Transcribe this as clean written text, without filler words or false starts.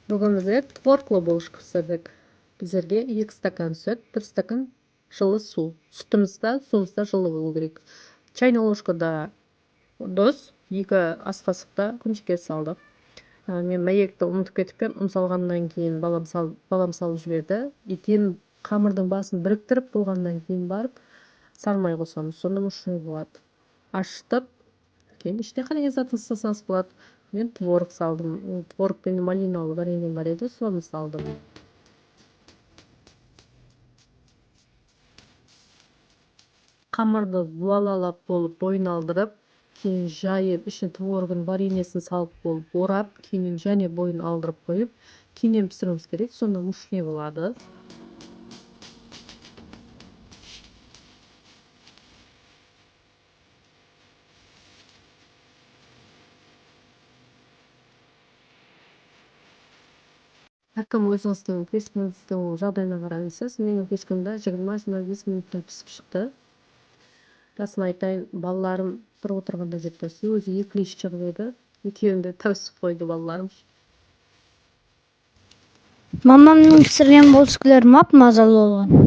Бүгін бізде творклы болуш пісірдік. Біздерге 2 стакан сүт, 1 стакан жылы су. Сүтіміз да, суымыз да жылы болу керек. Чайный ложкада тұз, 2 ас қасықта күнжікке салдық. Мен маекті ұмытып кетіп ұн салғаннан кейін балам салып жіберді. Кейін қамырдың басын біріктіріп болғаннан кейін барып салмай қосамыз. Сонда мушный болады. Ашытып, кейін ішіне қандай затын салсаңыз болады. Мен творог салдым. Творог пен малиновый варенье бар еді, соны салдым. Қамырды дуалалап болып бойын алдырып, кейін жайып, ішіне творогын вареньесін салып болып орап, кейін және бойын алдырып қойып, кейін пісіруіміз керек, сонда мушный болады. Әркім өзіңіздің пешкеңіздің жағдайына қарай пісіресіз. Менің пешкемде 20-25 минутта пісіп шықты. Расын айтайын, балаларым бір отырғанда жеп тастады. Өзі 2 иш шығып еді. Екеуін де тауысып қойды балаларым. Мамамның пісірген болшықлары мап-мазалы болған.